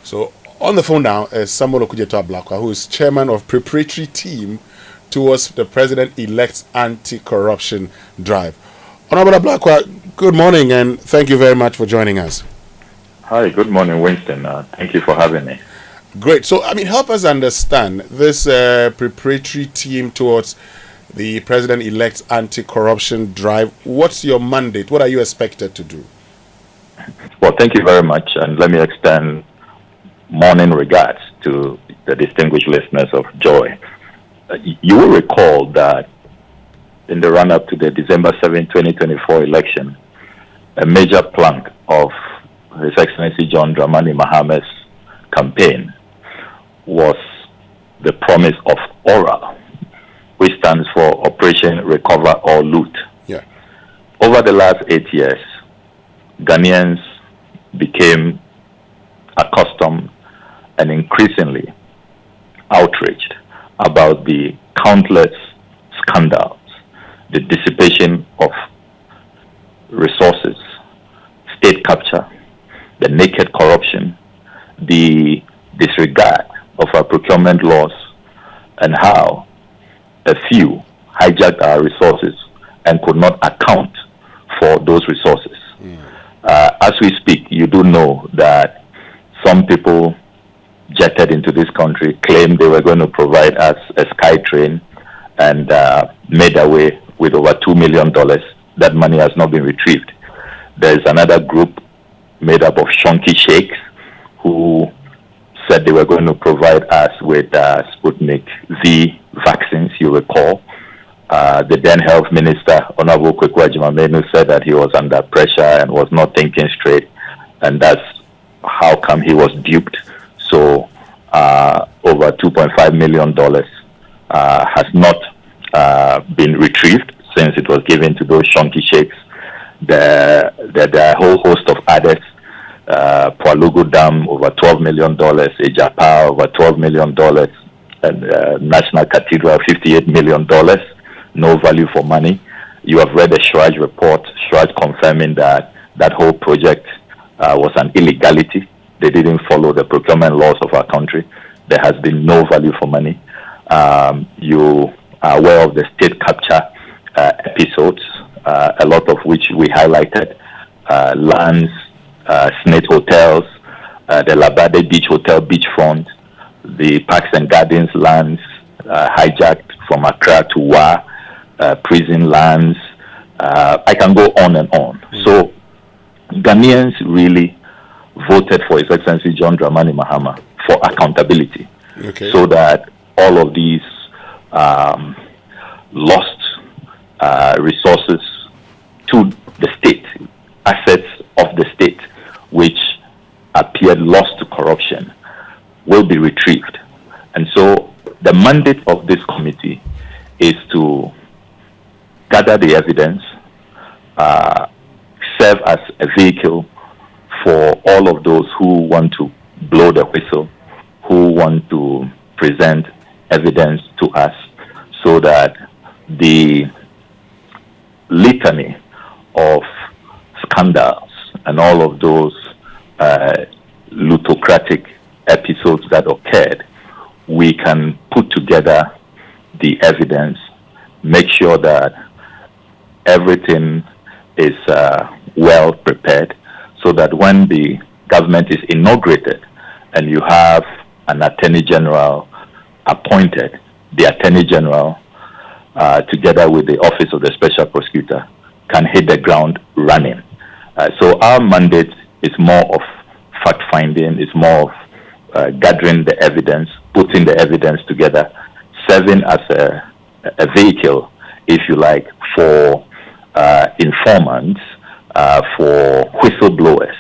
So on the phone now is Samuel Okudzeto Ablakwa, who is chairman of Preparatory team towards the president-elect's anti-corruption drive. Honorable Ablakwa, good morning and thank you very much for joining us. Hi, good morning, Winston. Thank you for having me. Great. So, help us understand this preparatory team towards the president-elect's anti-corruption drive. What's your mandate? What are you expected to do? Well, thank you very much, and let me extend morning regards to the distinguished listeners of Joy. You will recall that in the run-up to the December 7, 2024 election, a major plank of His Excellency John Dramani Mahama's campaign was the promise of ORA, which stands for Operation Recover or Loot. Yeah. Over the last 8 years, Ghanaians became accustomed and increasingly outraged about the countless scandals, the dissipation of resources, state capture, the naked corruption, the disregard of our procurement laws, and how a few hijacked our resources and could not account for those resources. As we speak, you do know that some people jetted into this country, claimed they were going to provide us a sky train, and made away with over $2 million. That money has not been retrieved. There's another group made up of shonky sheikhs who said they were going to provide us with Sputnik V vaccines, you recall. The then health minister, Honorable Kweku Ajimamenu, said that he was under pressure and was not thinking straight, and that's how come he was duped. So over $2.5 million has not been retrieved since it was given to those shonky sheikhs. There are a whole host of others. Pualugu Dam, over $12 million. Ejapa, over $12 million. And National Cathedral, $58 million. No value for money. You have read the Shraj report, Shraj confirming that that whole project was an illegality. They didn't follow the procurement laws of our country. There has been no value for money. You are aware of the state capture episodes, a lot of which we highlighted. Lands, Snake Hotels, the Labade Beach Hotel beachfront, the Parks and Gardens lands hijacked from Accra to Wa, prison lands. I can go on and on. So Ghanaians really voted for His Excellency John Dramani Mahama for accountability, so that all of these lost resources to the state, assets of the state, which appeared lost to corruption, will be retrieved. And so the mandate of this committee is to gather the evidence, serve as a vehicle for all of those who want to blow the whistle, who want to present evidence to us, so that the litany of scandals and all of those plutocratic episodes that occurred, we can put together the evidence, make sure that everything is well prepared, so that when the government is inaugurated and you have an Attorney General appointed, the Attorney General, together with the Office of the Special Prosecutor, can hit the ground running. So our mandate is more of fact-finding, it's more of gathering the evidence, putting the evidence together, serving as a vehicle, if you like, for informants, for whistleblowers,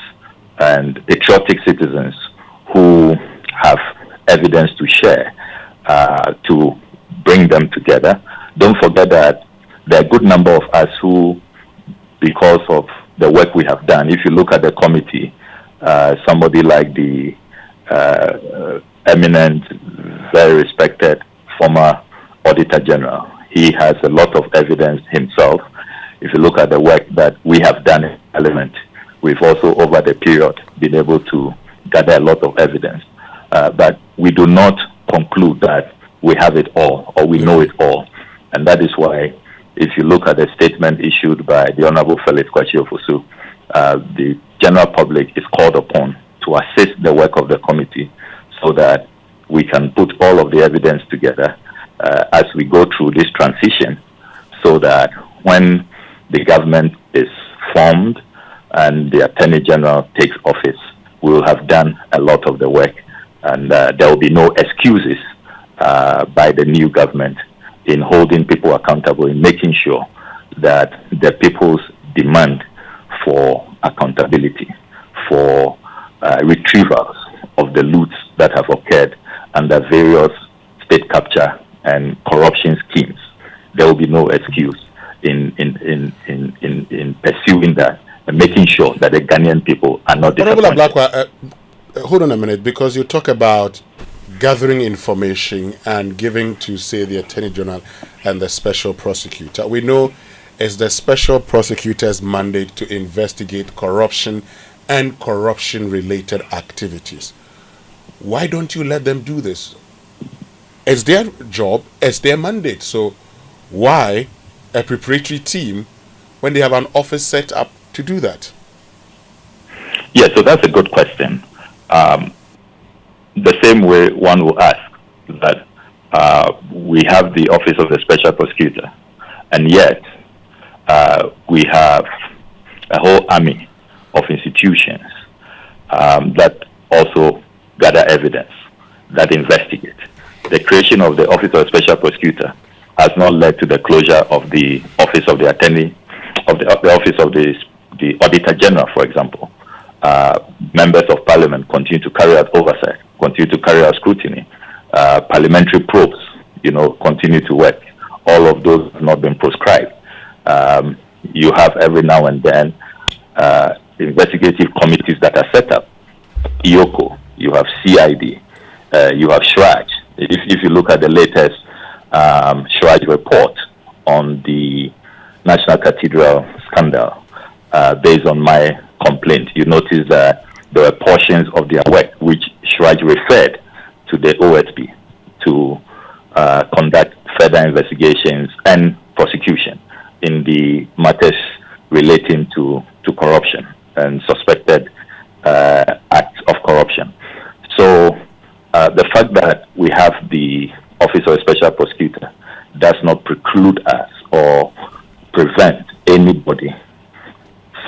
and patriotic citizens who have evidence to share, to bring them together. Don't forget that there are a good number of us who, because of the work we have done, if you look at the committee, somebody like the eminent, very respected former Auditor General, he has a lot of evidence himself. If you look at the work that we have done in Parliament, we've also, over the period, been able to gather a lot of evidence. But we do not conclude that we have it all or we know it all. And that is why, if you look at the statement issued by the Honorable Felix Kwasi-Ofosu, the general public is called upon to assist the work of the committee so that we can put all of the evidence together as we go through this transition, so that when the government is formed and the Attorney General takes office, we will have done a lot of the work, and there will be no excuses by the new government in holding people accountable, in making sure that the people's demand for accountability, for retrievals of the loots that have occurred under various state capture and corruption schemes, there will be no excuse in pursuing that and making sure that the Ghanaian people are not disappointed. Honorable Ablakwa, hold on a minute, because you talk about gathering information and giving to, say, the Attorney General and the Special Prosecutor. We know it's the Special Prosecutor's mandate to investigate corruption and corruption-related activities. Why don't you let them do this? It's their job, it's their mandate. So why a preparatory team when they have an office set up to do that? Yeah, so that's a good question. The same way one will ask that we have the Office of the Special Prosecutor, and yet we have a whole army of institutions that also gather evidence, that investigate. The creation of the Office of the Special Prosecutor has not led to the closure of the Office of the Attorney, of the Office of the Auditor General, for example. Members of Parliament continue to carry out oversight, continue to carry out scrutiny. Parliamentary probes, continue to work. All of those have not been proscribed. You have every now and then investigative committees that are set up. IOCO, you have CID, you have SHRAJ. If you look at the latest SHRAJ report on the National Cathedral scandal, based on my complaint, you notice that there were portions of their work which SHRAJ referred to the OSP to conduct further investigations and prosecution in the matters relating to corruption and suspected acts of corruption. So the fact that we have the Office of a Special Prosecutor does not preclude us or prevent anybody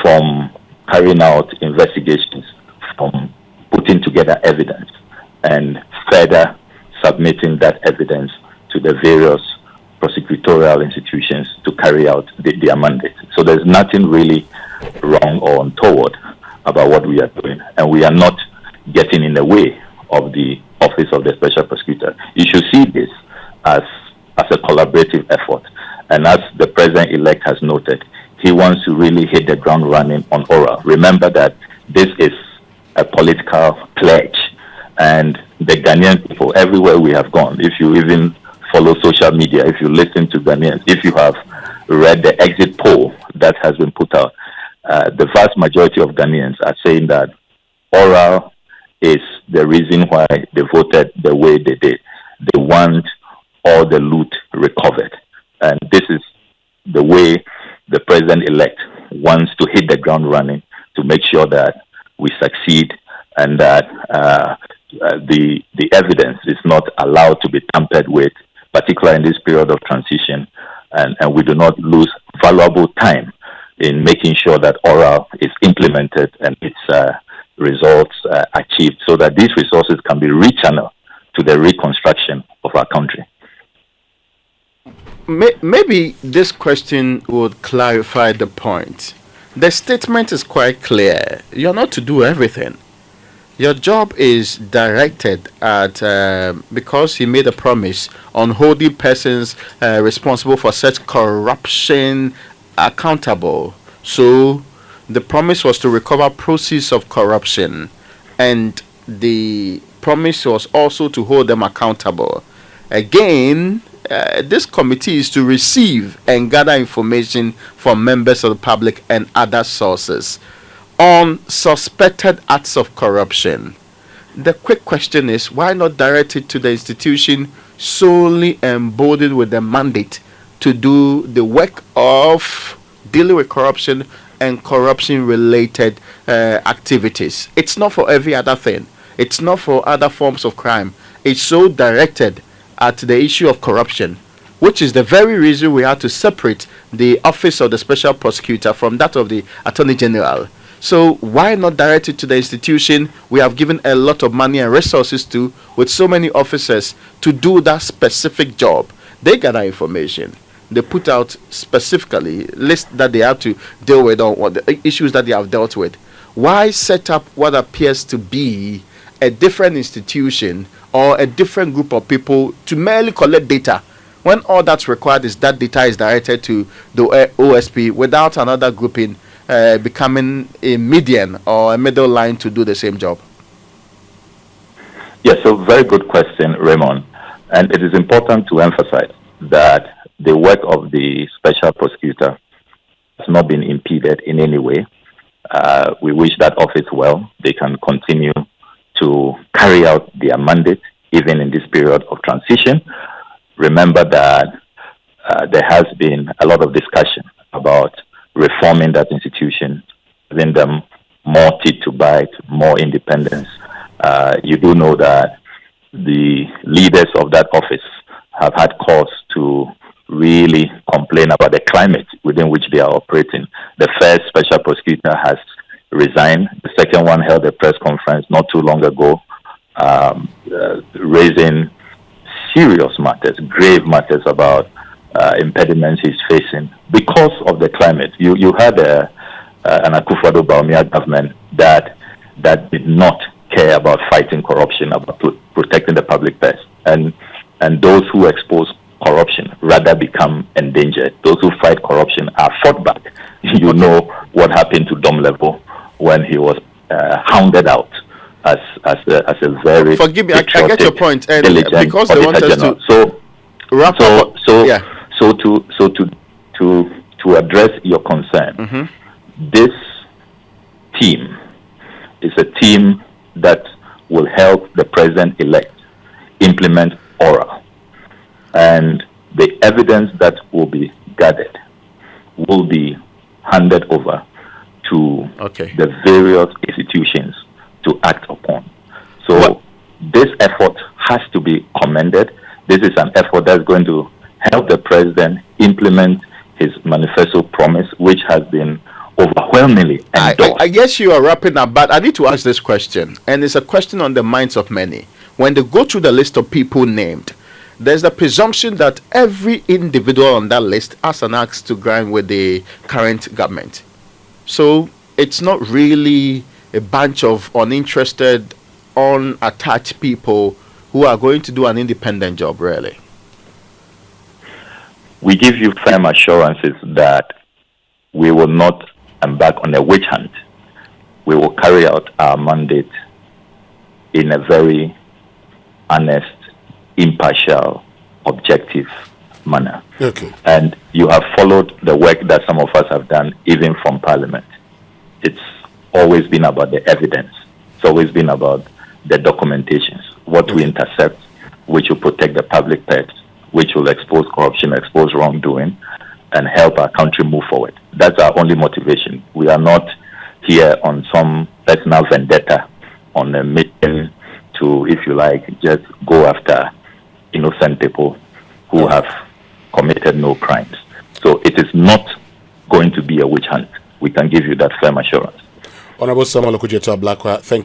from carrying out investigations, from putting together evidence and further submitting that evidence to the various prosecutorial institutions to carry out their mandate. So there's nothing really wrong or untoward about what we are doing, and we are not getting in the way of the Office of the Special Prosecutor. You should see this as a collaborative effort, and as the President-elect has noted, he wants to really hit the ground running on oral. Remember that this is a political pledge, and the Ghanaian people, everywhere we have gone, if you even follow social media, if you listen to Ghanaians, if you have read the exit poll that has been put out, the vast majority of Ghanaians are saying that oral is the reason why they voted the way they did. They want all the loot recovered. And this is the way the President-elect wants to hit the ground running to make sure that we succeed and that the evidence is not allowed to be tampered with, particularly in this period of transition, and we do not lose valuable time in making sure that oral is implemented and its results achieved, so that these resources can be rechanneled to the reconstruction of our country. Maybe this question would clarify the point. The statement is quite clear. You're not to do everything. Your job is directed at, because he made a promise on holding persons responsible for such corruption accountable. So the promise was to recover proceeds of corruption, and the promise was also to hold them accountable. Again, this committee is to receive and gather information from members of the public and other sources on suspected acts of corruption. The quick question is, why not direct it to the institution solely embodied with the mandate to do the work of dealing with corruption and corruption related activities? It's not for every other thing. It's not for other forms of crime. It's so directed at the issue of corruption, which is the very reason we had to separate the office of the special prosecutor from that of the attorney general. So why not direct it to the institution we have given a lot of money and resources to, with so many officers, to do that specific job? They gather information. They put out specifically lists that they have to deal with, or what the issues that they have dealt with. Why set up what appears to be a different institution or a different group of people to merely collect data, when all that's required is that data is directed to the OSP without another grouping becoming a median or a middle line to do the same job? Yes, so very good question, Raymond. And it is important to emphasize that the work of the special prosecutor has not been impeded in any way. We wish that office well. They can continue to carry out their mandate even in this period of transition. Remember that there has been a lot of discussion about reforming that institution, giving them more teeth to bite, more independence. You do know that the leaders of that office have had cause to really complain about the climate within which they are operating. The first special prosecutor has resigned. The second one held a press conference not too long ago, raising serious matters, grave matters about impediments he's facing because of the climate. You had an Akufo-Addo Bawumia government that did not care about fighting corruption, about protecting the public purse, and those who expose corruption rather become endangered. Those who fight corruption are fought back. You know what happened to Dom Level when he was hounded out as a very forgive me, I get your point, and because they want us general. to wrap up. So to address your concern, this team is a team that will help the president-elect implement ORA, and the evidence that will be gathered will be handed over to the various institutions to act upon. So this effort has to be commended. This is an effort that's going to help the president implement his manifesto promise, which has been overwhelmingly endorsed. I guess you are wrapping up, but I need to ask this question, and it's a question on the minds of many. When they go through the list of people named, there's the presumption that every individual on that list has an axe to grind with the current government. So it's not really a bunch of uninterested, unattached people who are going to do an independent job, really. We give you firm assurances that we will not embark on a witch hunt. We will carry out our mandate in a very honest, impartial, objective manner. Okay. And you have followed the work that some of us have done, even from Parliament. It's always been about the evidence. It's always been about the documentations, what we intercept, which will protect the public purse, which will expose corruption, expose wrongdoing, and help our country move forward. That's our only motivation. We are not here on some personal vendetta, on a mission to, if you like, just go after innocent people who have committed no crimes. So it is not going to be a witch hunt. We can give you that firm assurance. Honorable Samuel Okudzeto Ablakwa, thank you.